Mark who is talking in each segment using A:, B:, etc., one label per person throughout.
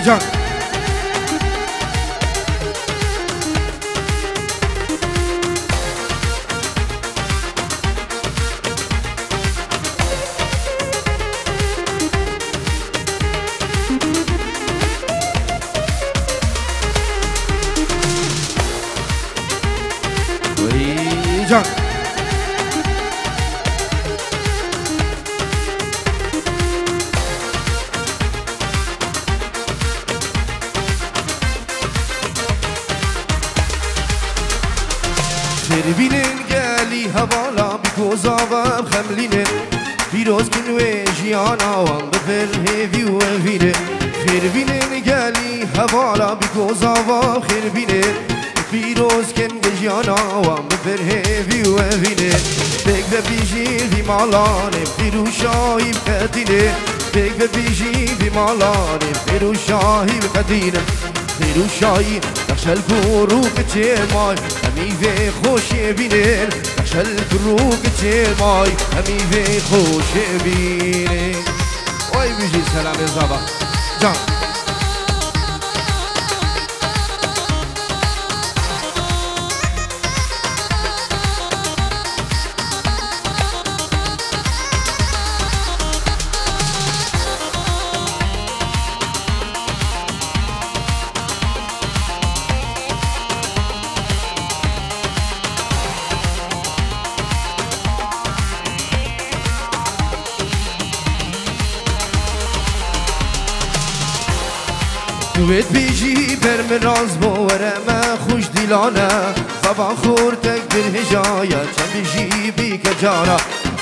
A: جان جان خربينين قالي هبالا بكوزاوا بخملينين فيروز كنوي جيانا وان بفرهي وفينين خربينين قالي هبالا بكوزاوا بخربينين فيروز كن جيانا وان بفرهي وفينين بك بيجي في مالاني فيروشاي بخدينين بك بيجي في مالاني فيروشاي بخدينين فيروشاي نقش الكروك تيماي همي في خوش بينين نقش الكروك تيماي همي في خوش بينين وي بيجي سلام يا زابا جان دويت بيجي برمراز بورا ما خوش ديلانا صباح خورتك بالهجاية كان بيجي بيك جارة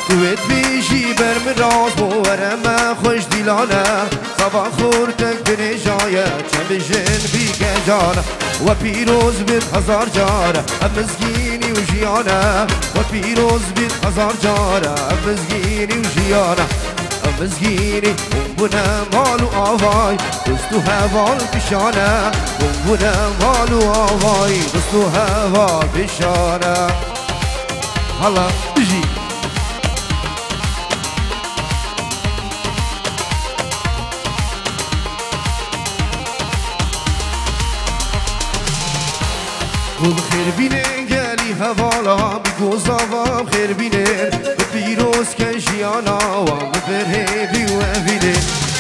A: دويت بيجي برمراز بورا ما خوش ديلانا صباح خورتك بالهجاية كان بيجي بيك جارة وبيروز بهزار جارة أمزقيني وجيانا وبيروز بهزار جارة أمزقيني وجيانا مزگینی بونه مالو آوای دستو هوا پیشانه بونه مالو آوای دستو هوا پیشانه حالا بجی بخیر بینه گلی هوالا بگوزاوا بخیر بینه بپیروز که جیانا و بفرهی و افیده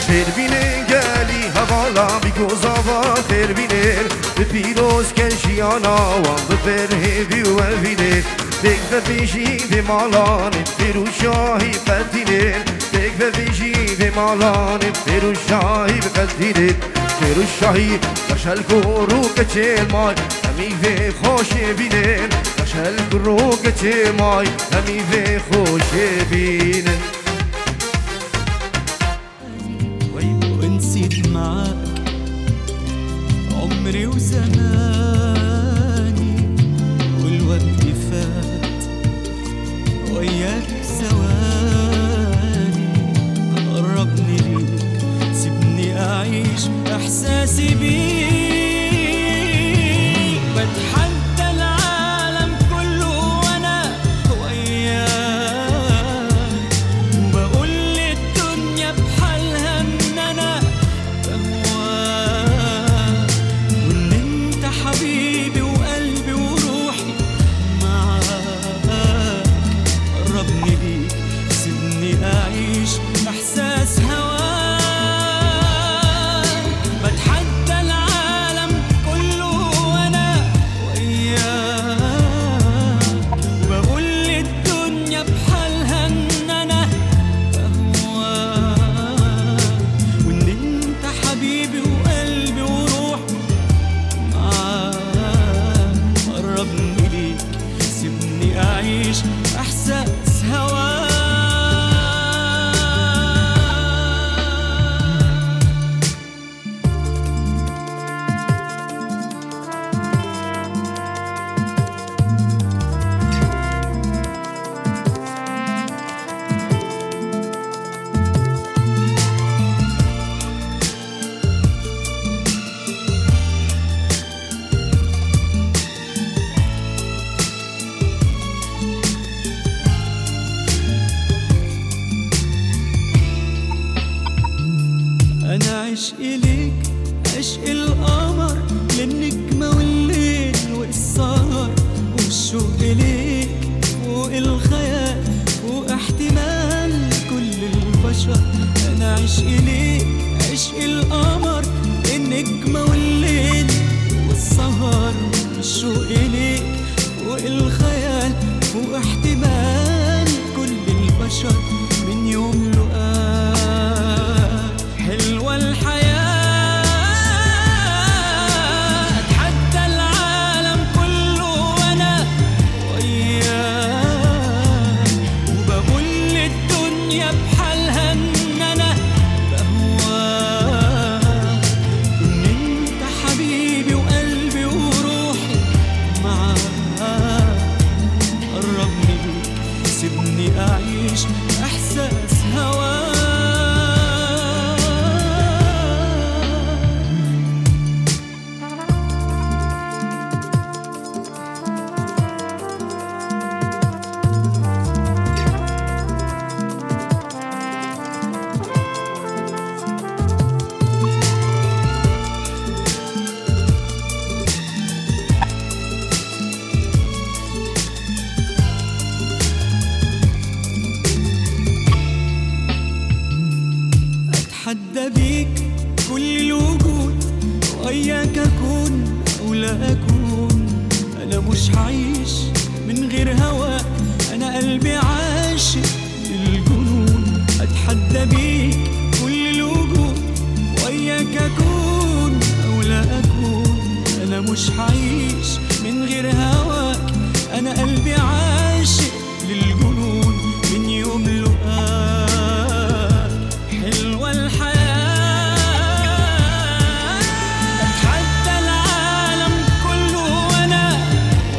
A: خیر بینه گلی هوالا بگوزاوا بخیر بینه بپیروز که جیانا و بفرهی و افیده بگ و بیجی به مالان فروشاهی فتیده بگ و بیجی به مالان فروشاهی فتیده فروشاهی بشل کرو که مای همی به خوش بینن بشل کرو که مای همی به خوش بینن
B: ونسيت معاك عمري وزماني والوقت فات وياك ثواني قربني ليك سيبني أعيش إحساسي بيك بتحدى العالم كله وأنا وياك وبقول للدنيا بحالها إن أنا بهواك وإن أنت حبيبي وقلبي وروحي معاك قربني ليك سيبني أعيش إحساس هواك بتحدى العالم كله وأنا وياك وبقول للدنيا بحالها إن أنا بهواك وإن أنت حبيبي وقلبي وروحي معاك قربني ليك سيبني أعيش إحساس هواك أنا عشقي ليك عشق القمر للنجمة والليل والسهر والشوق إليك فوق الخيال فوق احتمال كل البشر. أنا عشق ليك عشق القمر النجمة والليل والسهر والشوق إليك فوق الخيال فوق احتمال كل البشر. من يوم لقاك حلوة الحياة، أتحدى العالم كله وأنا وياك، وبقول للدنيا بحالها إن أنا بهواك، إن أنت حبيبي وقلبي وروحي معاك. قربني ليك سيبني أعيش إحساس هواك. أتحدى بيك كل الوجود، وإياك أكون أو لا أكون. أنا مش هعيش من غير هواك، أنا قلبي عاشق للجنون. أتحدى بيك كل الوجود، وإياك أكون أو لا أكون. أنا مش هعيش من غير هواك، أنا قلبي عاشق للجنون. من يوم لقاك حلوة الحياة، أتحدى العالم كله وأنا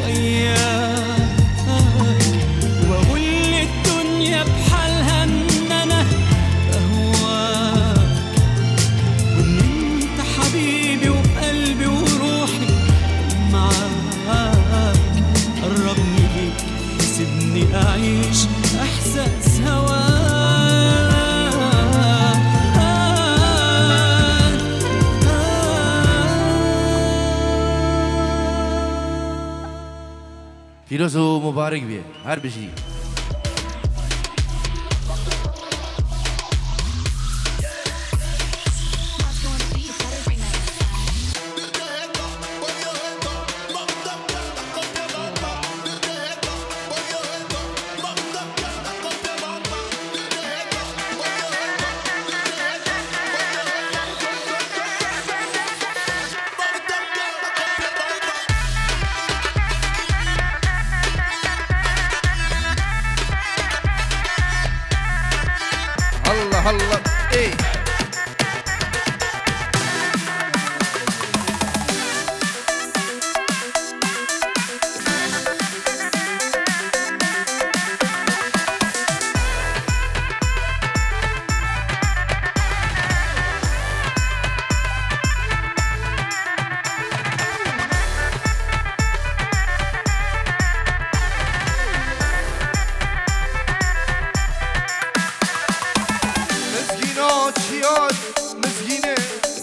B: وياك، وأقول للدنيا بحالها إن أنا بهواك، وإن أنت حبيبي وقلبي وروحي معاك. قربني ليك سيبني أعيش إحساس هواك.
A: پیروز و مبارک بیه هر بشی. الله الله ايه مسكينة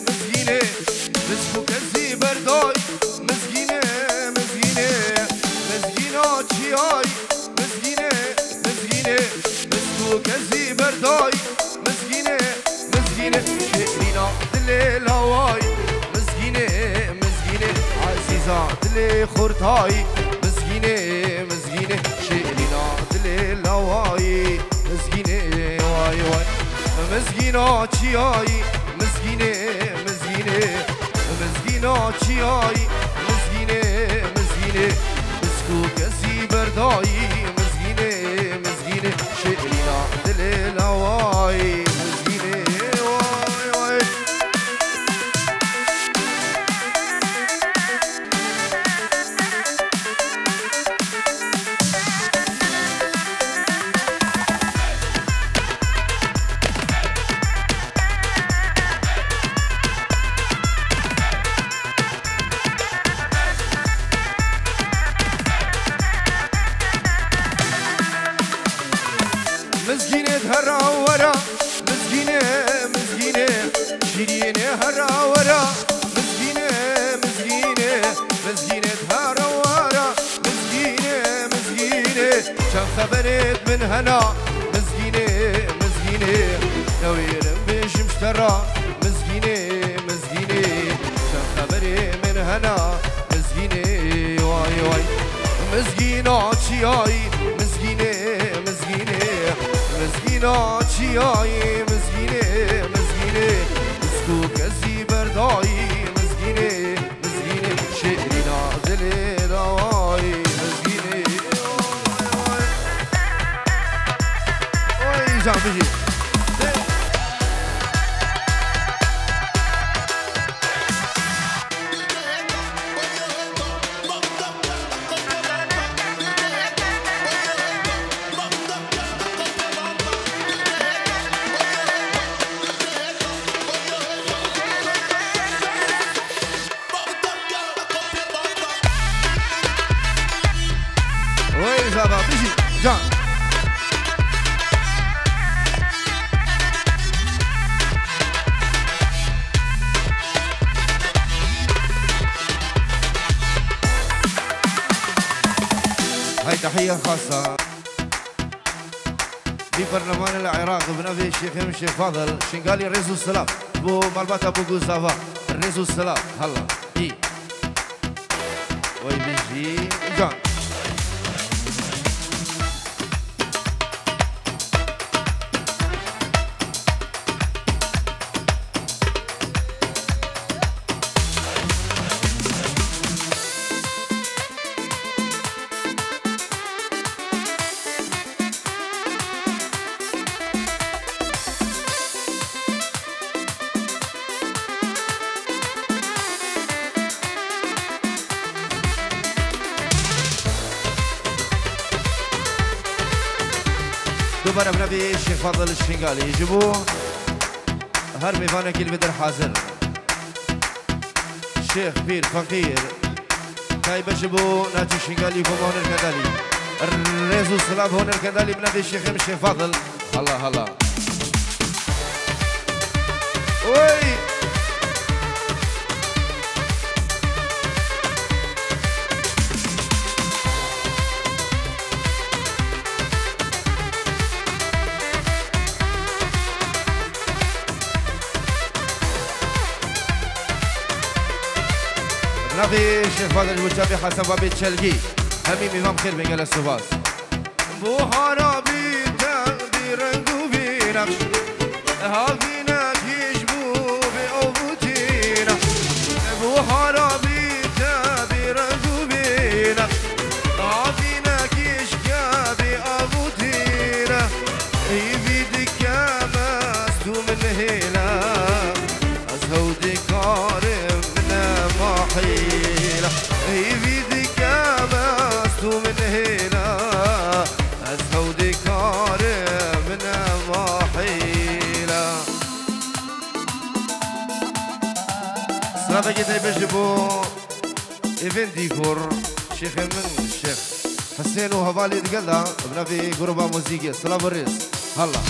A: مسكينة مسكو كزي برداي. مسكينة مسكينة مسكينة شياي. مسكينة مسكينة مسكو كزي برداي. مسكينة مسكينة شقرينا دلي الهواي. مسكينة مسكينة عزيزة دلي خورتاي. مسكينة مسكينة شقرينا دلي الهواي. مسكينة واي واي مسكينة شياي. مسكينة مسكينة مسكينة شياي. مسكينة مسكينة مسكو كزي برداي. مسكينة مسكينة شقرينا دلي الهواي. مسكينة واي واي مسكينة هرا ورا هنا مسكينة مسكينة نويرم بيش مشترى مسكينة مسكينة شان خبري من هنا مسكينة واي واي مسكينة تشياي مسكينة مسكينة مسكينة تشياي مسكينة مسكينة مسكو كزي برداي مسكينة مسكينة شعري نازل دواي مسكينة واي جان بجي وي زابا بجي جان هاي تحية خاصة لبرلمان العراق بنبي الشيخ الشيخ فاضل شنقالي الرئيس السلام بو مالبات ابو قوزافا الرئيس السلام هلا اي وي بيجي جان دوباره بنبي الشيخ فاضل الشنقالي يجيبوه هر ميفانا كل بدر حاضر الشيخ بير فقير كاي بجيبو ناجي الشنقالي يكون هون الكندالي الرئيس السلام هون الكندالي بنبي الشيخ فاضل الله الله وي نبي الشيخ فاضل المجابي حسن بابي تشلقي هميم امام خير بقال السباس بو حرابي تقدير قوبي نقش هاقينا يجبو بأوبوتينا بو حرابي تقدير قوبي نقش هاقينا يشكا بأوبوتينا يبيدك مستو من هيلا أزهودي كارم محيلة يبيدك مستو من هنا أزهودي كارم من محيلة صلاة كده بجيبو إيفن ديكور شيخ من الشيخ حسين وهبالي تقلها بنبي قربة موسيقية صلاة بالرئيس هلا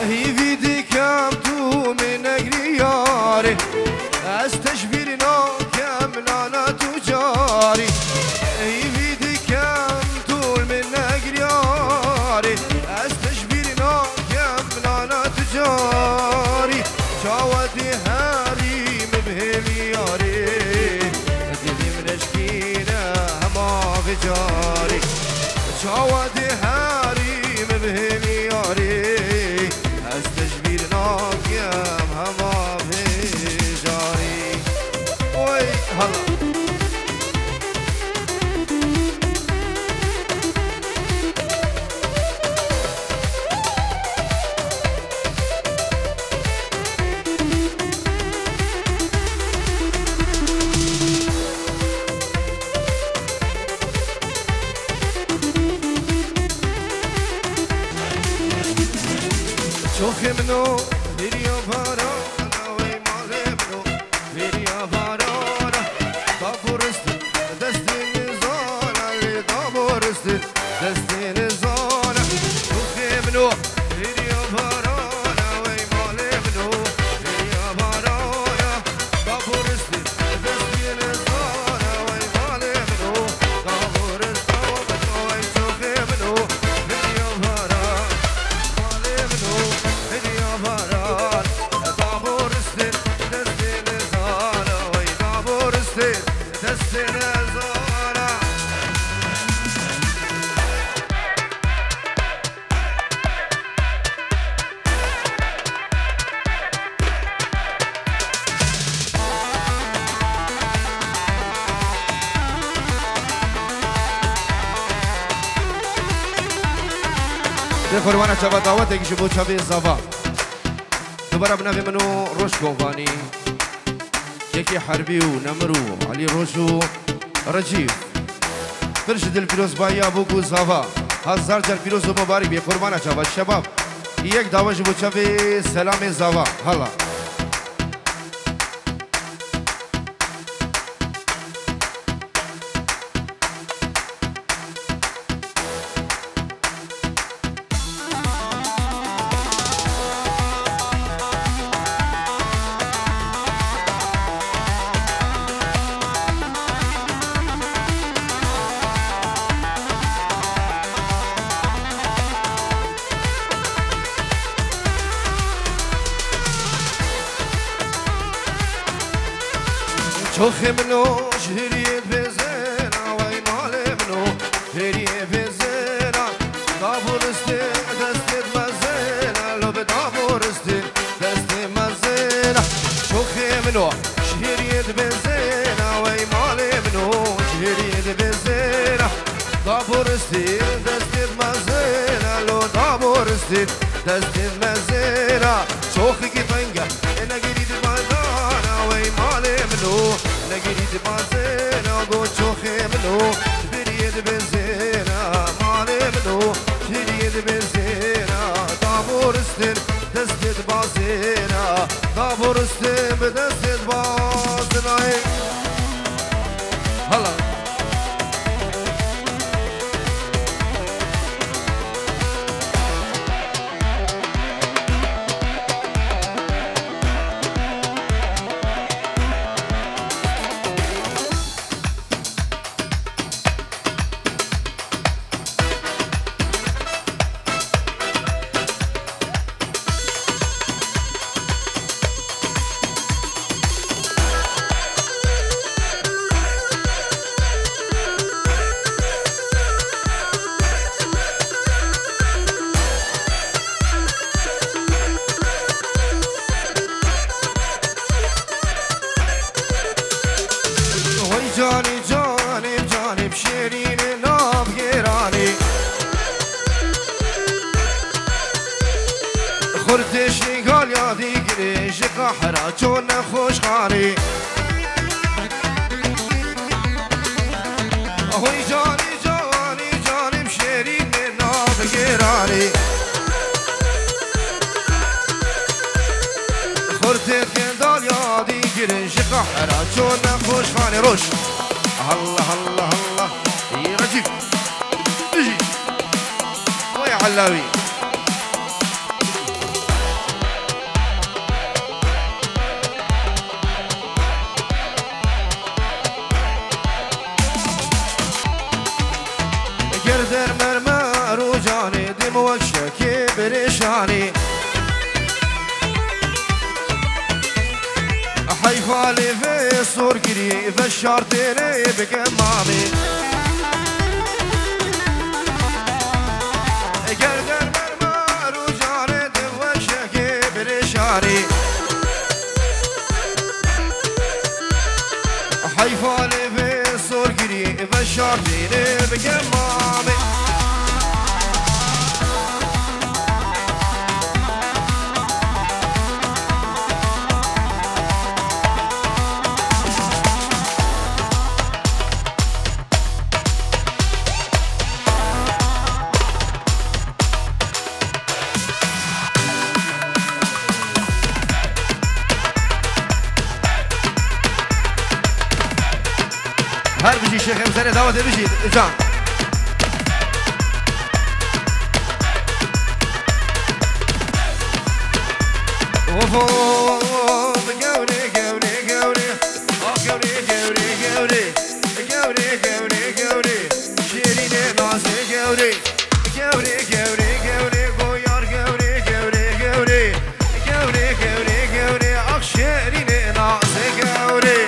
A: هي فيدي كامتو من اجرياري استشبرنا كاملانا تجاري هي فيدي كامتو من اجرياري استشبرنا كاملانا تجاري شاودي هاري مبهلياري ادلي من اشكينا هما فجاري شاودي هاري مبهلياري استجبرناك يا هما بجاري وي هلا منو هریا بارانا وی مال منو هریا بارانا دابورست دستین زانا دابورست دستین زانا شوخ منو هریا بارانا وی مال منو هریا بارانا دابورست دستین زانا وی مال منو دابورست وی شوخ منو هریا بارانا خوروانا چابا دعوت که شبو چابی زاوا دوباره بنابی منو روش گوانی یکی حربی و نمرو علی روشو رجیف فرش دل پیروز بایی ابو زاوا هزار جل پیروز و مبارک بی خوروانا چابا شباب یک دعوت شبو چابی سلام زاوا حالا شوخ منو شهريت بزينة وي مال منو شهريت بزينة دابورستي دستي مزينة لو بدابورستي دستي مزينة شوخ منو شهريت بزينة وي مال منو شهريت بزينة دابورستي دستي مزينة لو دابورستي دستي مزينة شوخ كيفنجا انا قريت بازانا وي مال منو نجريد بازينا قول شوخي منو بريد بنزينا مالي منو شريد بنزينا طابور استن دستد بازينا طابور استن بدستد بازينا هلا جاني جاني بجاني بشيرين ناب جيراني خردشني قال يا دي قريش قحرة جون خوش خاني اهوي جاني جاني جاني بشيرين ناب جيراني خردشني قال يا دي قريش قحرة جون خوش خاني روش الله الله الله يا رجيب اجي ويا علاوي قردر مرمر وجاني دم وشكي بريشاني حيفالي في صور قري بشارتني بكمامي قردر مرمر وجاني دم وشكي بريشاني حيفالي في صور قري بشارتني بكمامي سنة دعوة بجيد جان وفو قوري قوري قوري قوري قوري قوري قوري قوري قوري شيرين نازي قوري قوري قوري قوري قويار قوري قوري قوري قوري قوري قوري شيرين نازي قوري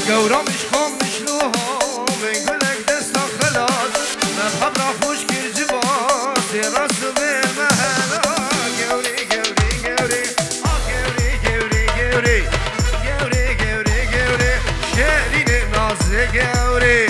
A: قورا مش خام مش لوها بنقولك دستا خلاص مذهب رافوش كير جباس راس بالمهلا قوري قوري قوري قوري قوري قوري قوري قوري قوري شيرين نازي قوري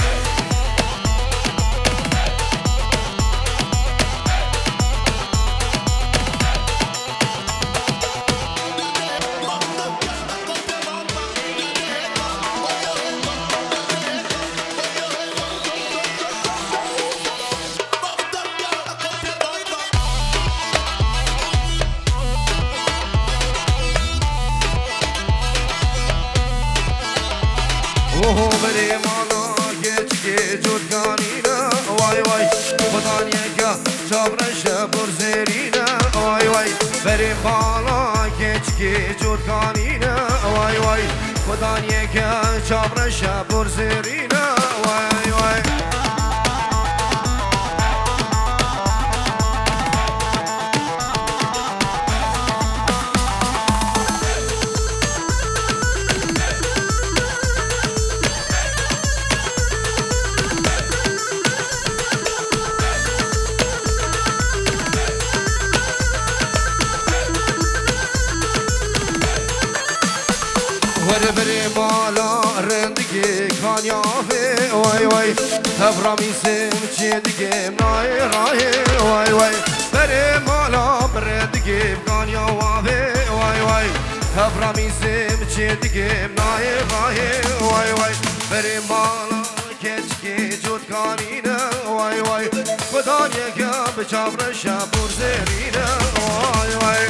A: وهو بري مالا geçki cutkanina vay vay Vatanyaka çavrışa burzerina vay vay Beri mala geçki cutkanina vay vay Vatanyaka çavrışa burzerina vay vay بري بالا رندگی کانیافه وای وای تبرامیسم چندگی نای راه وای وای بري بالا رندگی کانیافه وای وای تبرامیسم چندگی نای راه وای وای بري بالا keçki cutkanine vay vay Kudanyaka bıçavrışa burzerine vay vay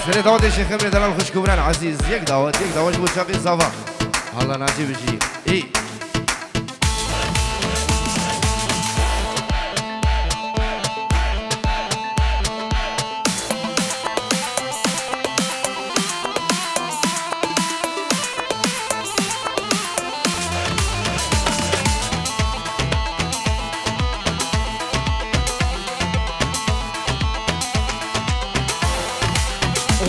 A: سنة دعوة الشيخ خمري دلال خوش كبران عزيز يك دعوة جبو شاقي صافا هلا ناجي بجي اي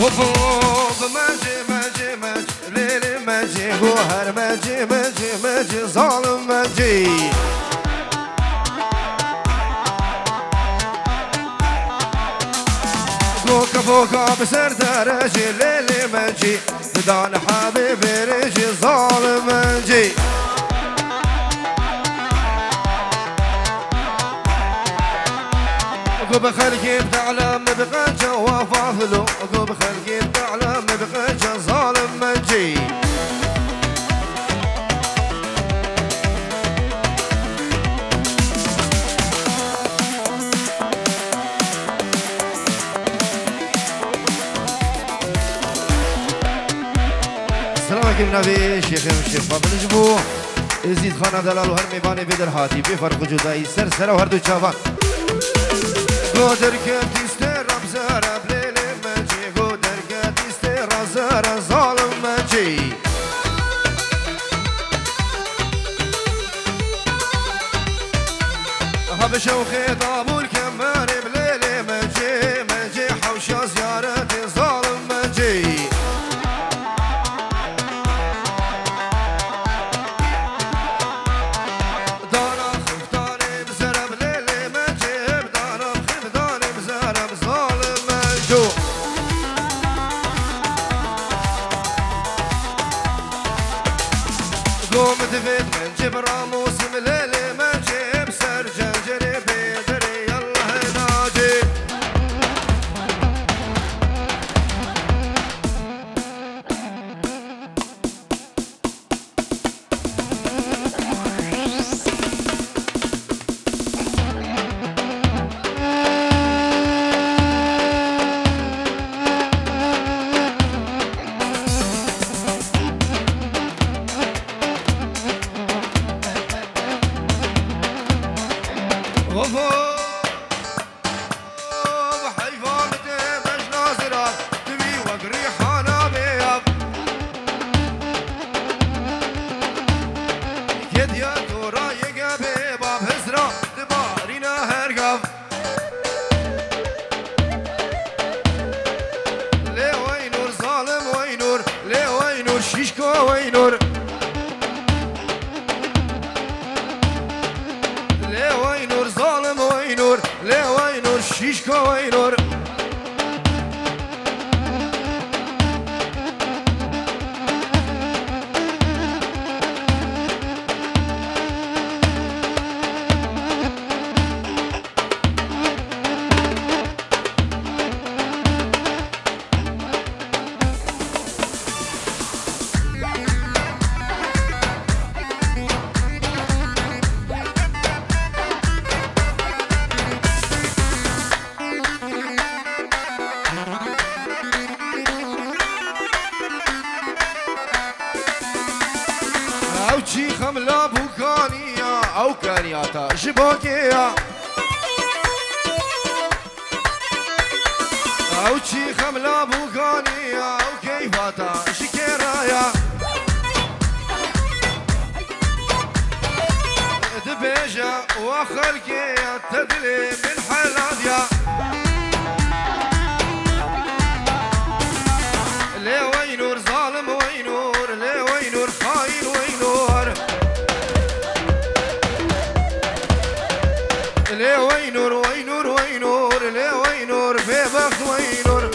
A: وفوق ماجي ماجي ماجي ليلي ماجي جوهر ماجي ماجي ماجي ظالم ماجي فوق فوق بسر درجي ليلي ماجي بدان حبيبي رجي ظالم ماجي قوب خلقي بتعلم بقى جواف عفلو قوب خلقي بتعلم بقى ظالم مجي السلام عليكم نبي شيخ فاضل جبو يزيد خانه دلال وهر ميباني بدر هاتي بفرق جدائي سر وهردو شافان قدر كتيستي ربزارة بليلي مجي قدر كتيستي رزارة ظالم مجي هبش وخطاب الكمان بليلي مجي مجي حوشة زيارتي ظالم مجي قوم دفيت من جبرا موسم ليلي مجي وفو بحيفان مش ناظرات تبي وقري حانا بياب كد يا دورا يقابي باب هزرا دبارينا هرقف لي وينور ظالم وينور لي وينور شيشكو وينور لي وينور ظالم وينور لي وينور شيشكو وينور او چی خملا بوکانیا او کانیاتا جبوکیا او چی خملا بوکانیا او کیفاتا شکرایا دبیجا وخلقیا تدلي من حلاديا لي وينور ظالم وينور لي وينور خاين وينور لي وينور وينور وينور لي وينور في بخت وينور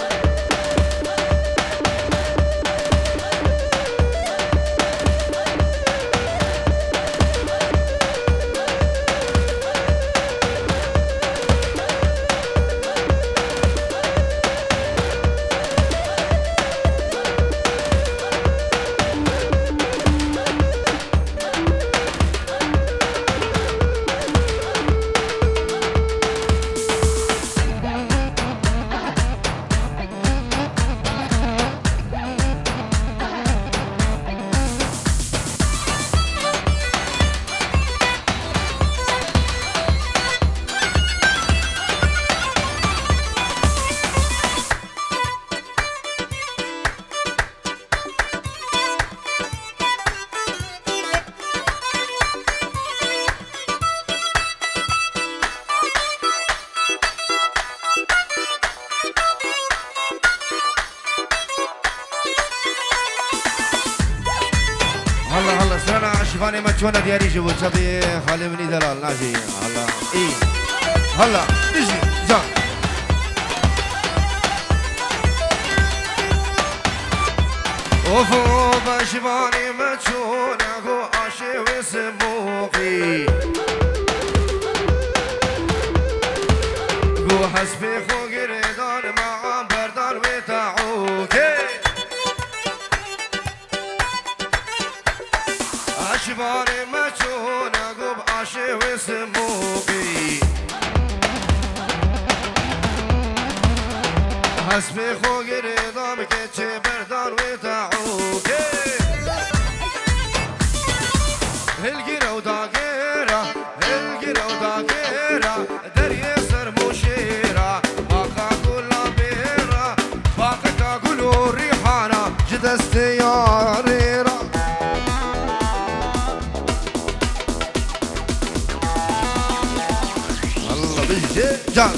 A: هلا هلا سرنا شفاني ما تشونا دياري جبو تبي خالي مني دلال ناجي هلا اي هلا نجي جان وفو بشفاني ما تشونا قو عاشي وسموقي قو حسبي خو قريدان مع بردان وتعوكي عشباني مچونا قب عاشي وسموقي حسبي خو قريضام كتشي بردان وتعوكي هلقيرا وداقيرا هلقيرا وداقيرا دري سر مشيرا باقا كلا بيرا باقا كاقولو ريحانا جدستي يا ريرا جان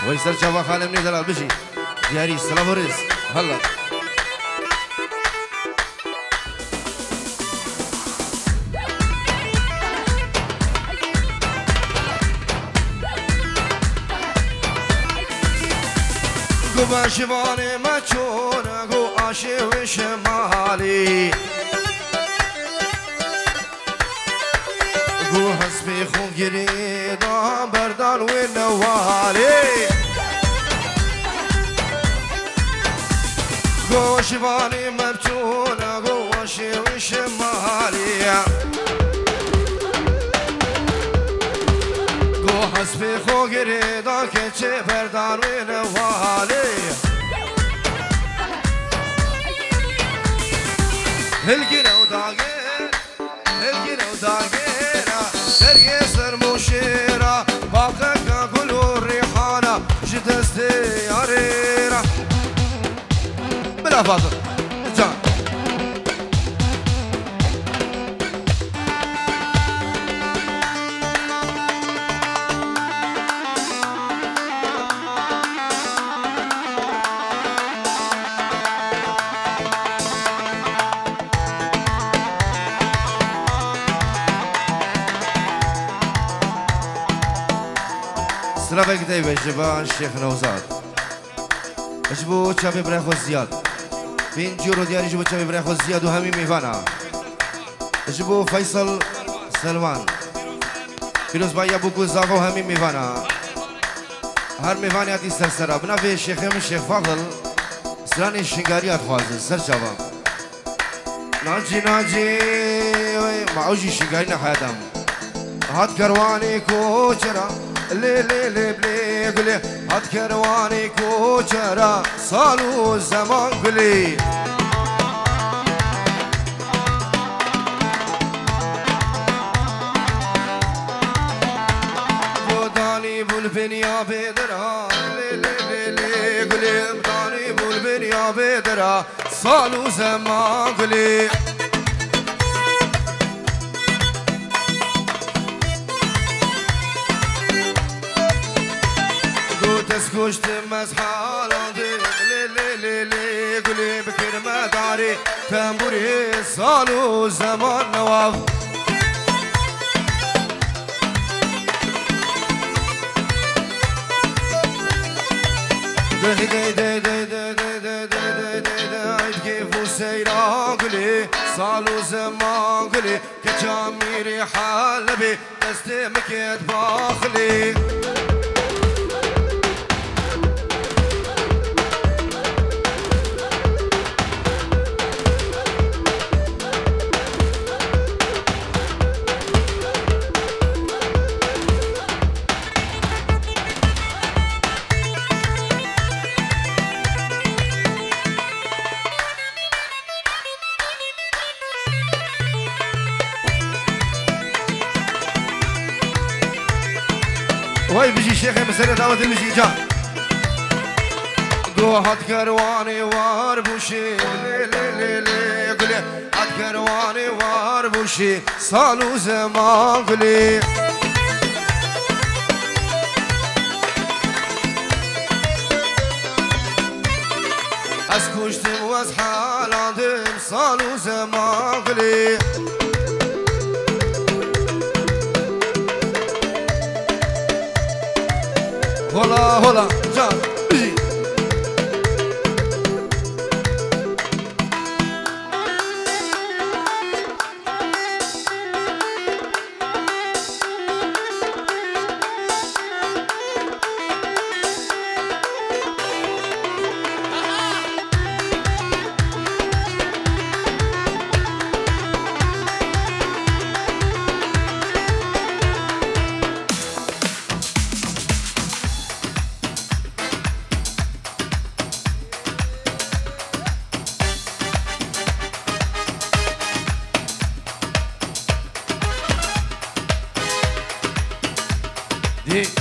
A: ويسر شافا خالي مني دلال بشي دياري السلام ورز هلا قبا شفاني ما تشونا قو عاشي وشمالي قو حسبي خو قريدا بردان ونوالي قو شفاني ما تشونا قو عاشي وشمالي اسبی خو گریدا که چه بردار و نوالی هلگیره و داگیره در یه سر موشیره باقه که گل و ریحانه جدستی یاریره بلا فاضل جان سلام كتيب الجبال الشيخ نوزاد جبو تشافي بريخو زياد بين جورو ديالي جبو تشافي بريخو زياد وهمي ميفانا جبو فيصل سلمان فيروز بايا بوكو زافو وهمي ميفانا هر ميفاني هاتي سرسرا بنافي الشيخ الشيخ فاضل سراني الشنقاريات خوازل سر جابا ناجي معوجي الشنقارينا حياتهم هات كرواني كوچرا لي بلي قلي هات كرواني كوچرا صالو زمان قلي بوداني بالبنيا بدرا لي قلي بوداني بالبنيا بدرا صالو زمان قلي تسكشت مسحالة لي قولي بكر ما داري تنبوري صالو زمان نواف كيف سيرا قولي صالو زمان قولي كجاميري حالبي تستمك يتباخلي وای بيجي شيخ مسألة دعوة المجي جا قو هات كرواني واربوشي لي قولي هات كرواني واربوشي صالو زمان قولي اسكوشتم واسحالادم صالو زمان قولي هلا جان بيجي دي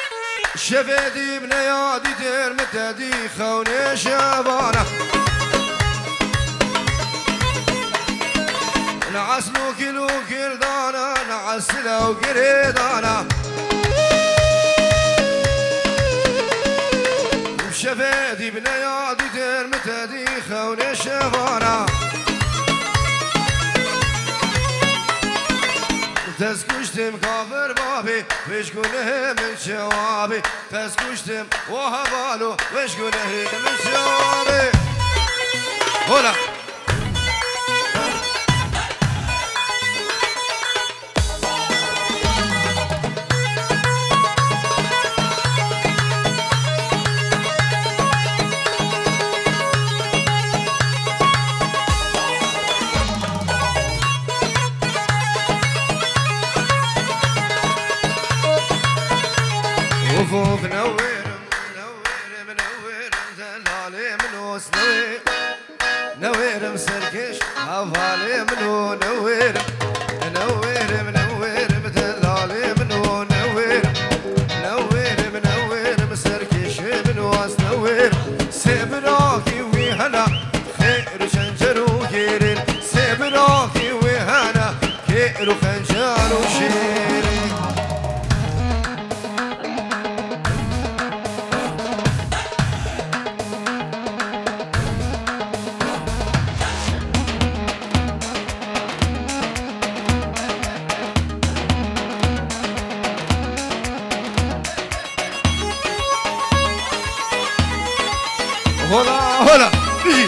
A: شفيدي بنيادي دير متدي خوني شبانه نعسلو كيلو كردانا نعسلو كردانا شفيدي بنيادي دير متدي خوني شبانه تسكشتم كافر بابي وش قوله من شوابي تسكشتم وهبالو وش قوله من شوابي هلا وفوق نوير منوير منوير زلالي منو سنوير نوير مسركش هفالي منو نوير نوير منوير مثلالي منو نوير نوير منوير مسركش منو سنوير سبراكي وهنا خير شنجر وكيرين سبراكي وهنا خير وخنجر وشيرين هلا هلا بيجي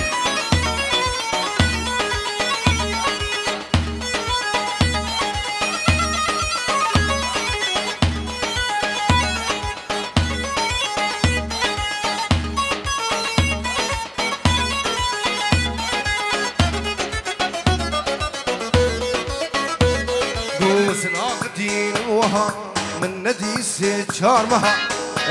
A: دوس ناقدين وها من ندي سيجار مها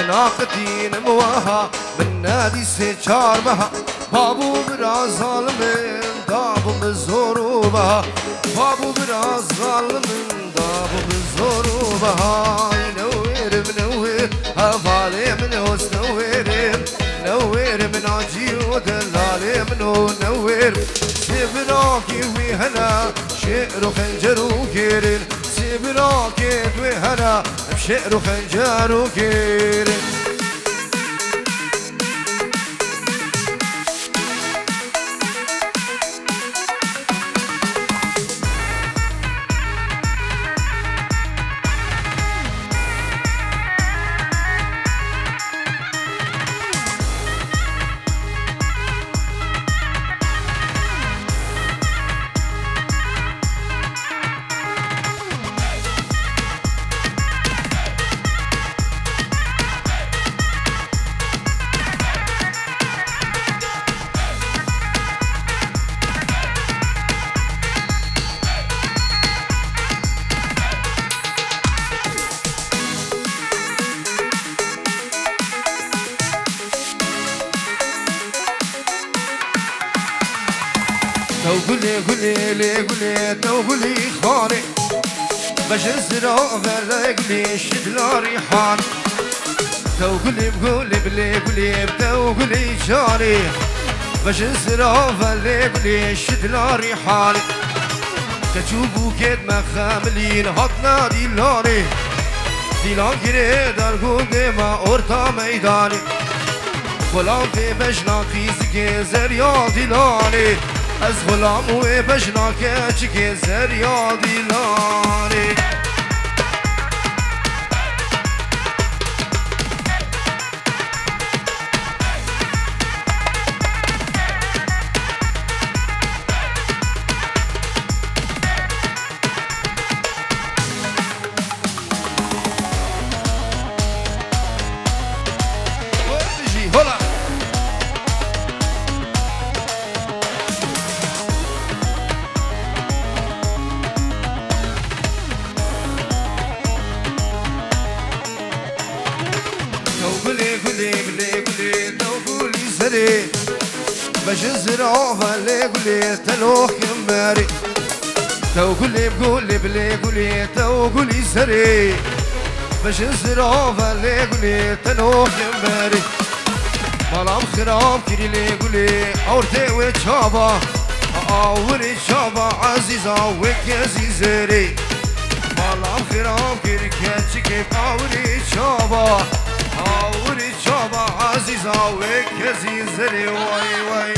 A: ناقدين موها من نادي سيجار مها بابو براز ظالمين دابو بزوروبها بابو براز ظالمين دابو بزوروبها نوير منوير هفالي منو سنوير نوير من عجي ودلالي منو نوير سيبراكي وهنا شعر وخنجر وكيرين سيبراكي وهنا بشعر وخنجر وكيرين تو قولي قولي لي قولي تو قولي خاني باش الزرع فرقلي شدلا ريحان تو قولي بقولي بلي قولي تو قولي جاني باش الزرع فرقلي شدلا ريحان كتشوفو كيد ما خاملين هاتنا ديلاني ديلان كيري دار قولي ما اورتا ميداني غلام في بجنا خيزكي زريا ديلاني از غلام و بجنا که چکه زریا دیلانی هلا باش الزرع فالي قولي تلوخ يماري تو قولي بقولي بلي قولي تو قولي سري باش نزرعو فالي قولي تنوخ مباري مالام خرام كيري لي قولي أورتي ويتشابا أوري تشابا عزيزة ويك عزيزري مالام خرام كيري كاتشي كيف أوري تشابا أوري تشابا عزيزة ويك عزيزري واي واي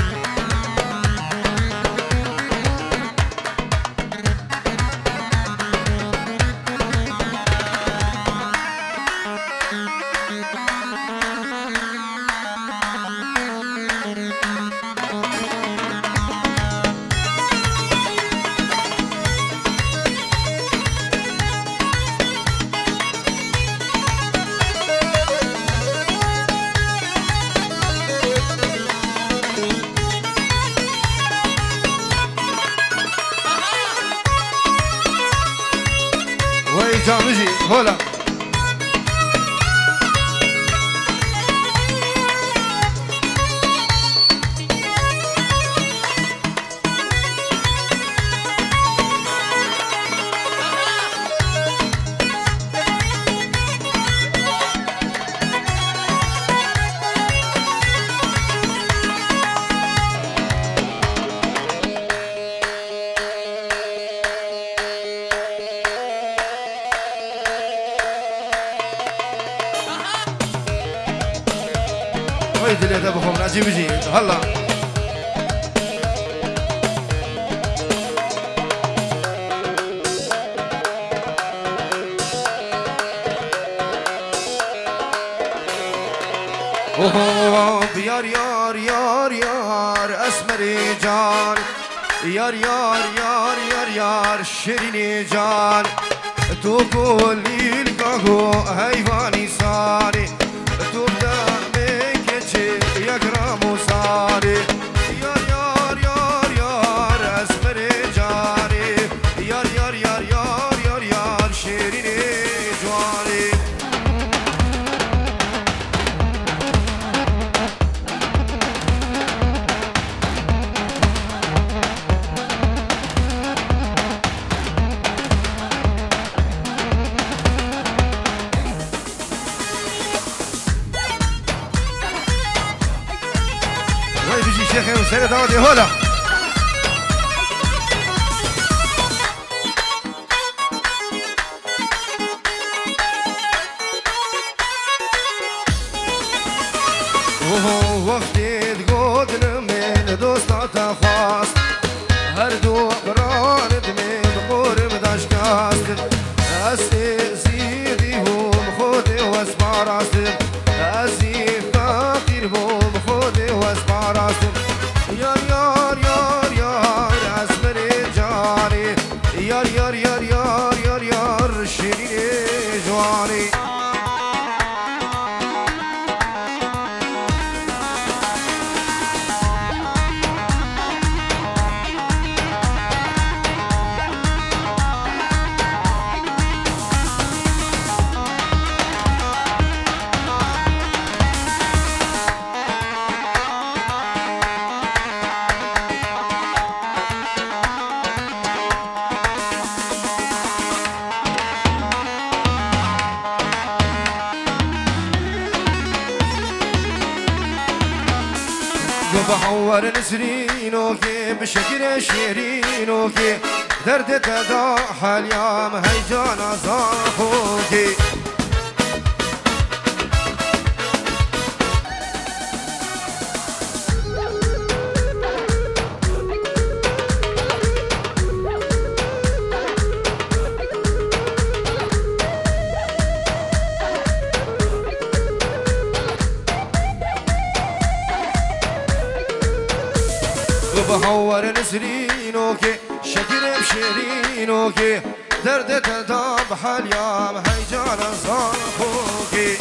A: جامجي هلا ويد اللي ذبحهم نجيب جي هلا اوه يار يار يار يار اسمري جان يار يار يار يار يار شيريني جان تو كولي الكاغو هيفاني صاري تو يا كرام وصاري يار يار يار يار اسمري جاري يار يار يار يار يار يار شيريني جواري بيجي شيخي وسيدة داودي هلا وهو وقتي تقود من دوستا خاص هردو براد من قرب داشكاست أسي زيدي هم خودي واسمع راستم أسي فاقير هم خودي واسمع راستم يار يار يار يار اسمري جاري يار يار يار يار يار يار شيريني جواري بحور نسرينوكي بشكل شيرينوكي درد تداح اليوم هيجانا صاحوكي بحور نسرينوكي شكل بشيرينوكي درد تداح اليوم هيجانا صاحوكي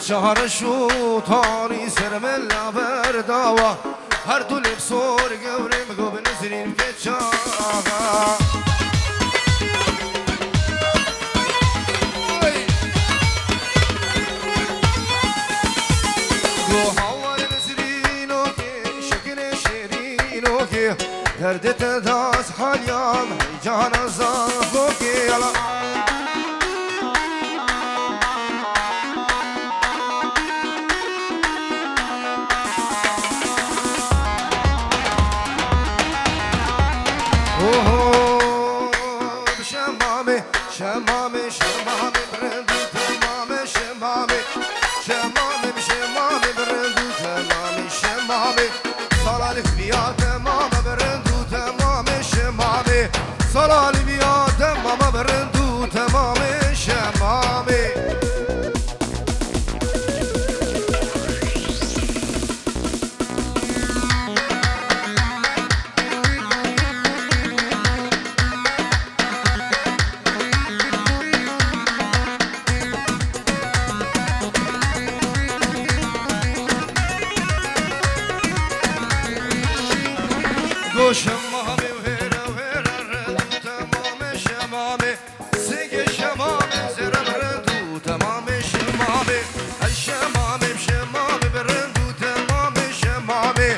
A: شهر شو طاري سرمل برداوة هر دول بصور قوري مقوب نسرين كتشاغا روح أول نسرين وكي شكل شيرين بینوکی دردت داس حالیم جان زافوکی یلا شمامي شمامي شمامي برندو تمامي شمامي شمامي شمامي برندو تمامي شمامي صلالي بيا تمام برندو تمامي شمامي صلالي بيا تمام برندو تمامي شمامي شمامي وهيرا وهيرا ردو تمام شمامي سيق شمامي زر بردو تمام شمامي الشمامي بشمامي برندو تمام شمامي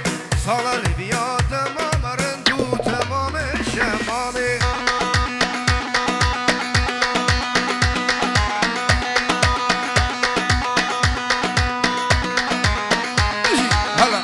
A: صار بيا تمام رندو تمام شمامي هلا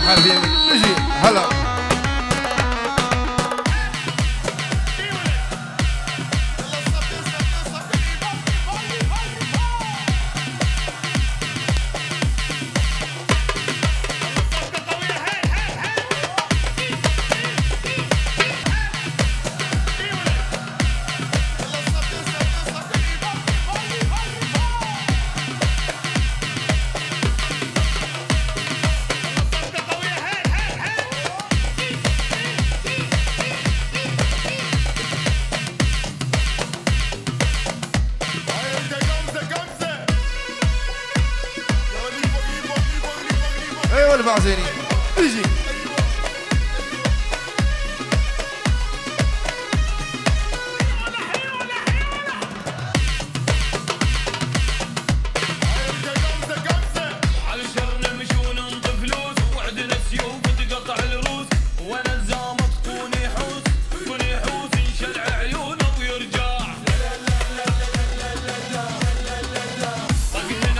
A: حبيبي اجي هلا ايوه البعزيني اجي
B: على شر نمشون ننطي فلوس وعدنا سيوف تقطع الروس وانا الزامك كوني حوس ينشلع عيونه ويرجع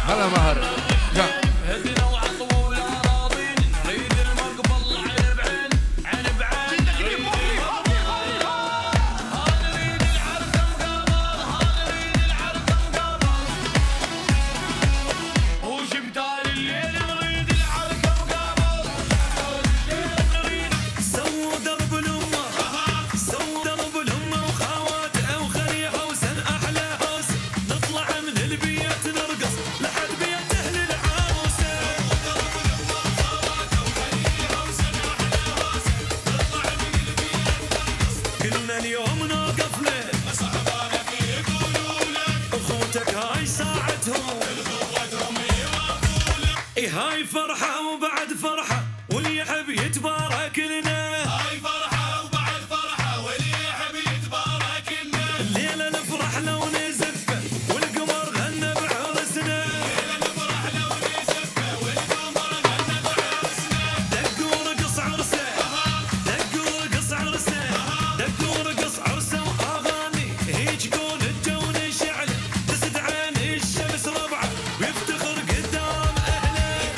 A: هلا مهر
B: هدنا وعطوا الاراضين نريد المقبل عين بعين نريد العرس مقابل وشبتال الليل نريد العرس مقابل سووا درب الامه وخواتها وخريحه وسن احلى حوس نطلع من البيت نرقص لحد بيت اهل العروسه كلنا اليوم نوقف لك اخوتك هاي ساعتهم هاي فرحه وبعد فرحه واللي يحب يتبارك لنا الليله نفرح لو نزفه والقمر غنى بعرسنا دقوا رقص عرسه واغاني يجقون الجو نشعل تسد عين الشمس ربعه ويفتخر قدام اهله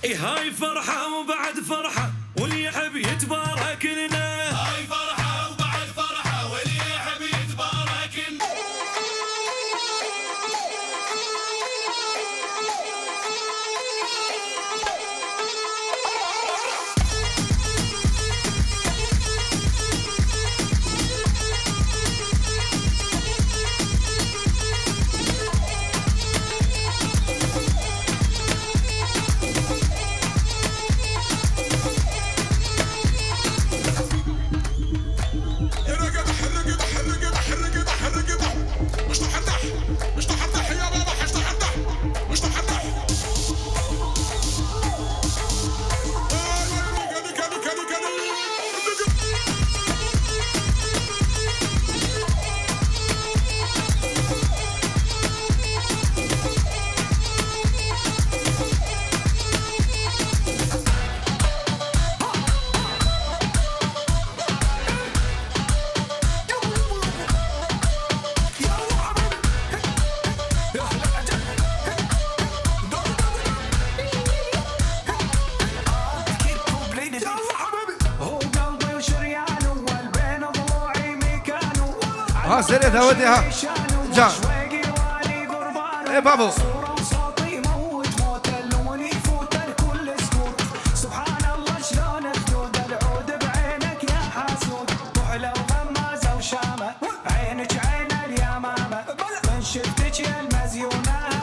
B: هاي فرحه وبعد فرحه واللي يحب يتبارك لنا هاي فرحه وبعد فرحه واللي يحب يتبارك لنا
A: ناصر ذودها جان ايه بابو
C: شفتك يا المزيونة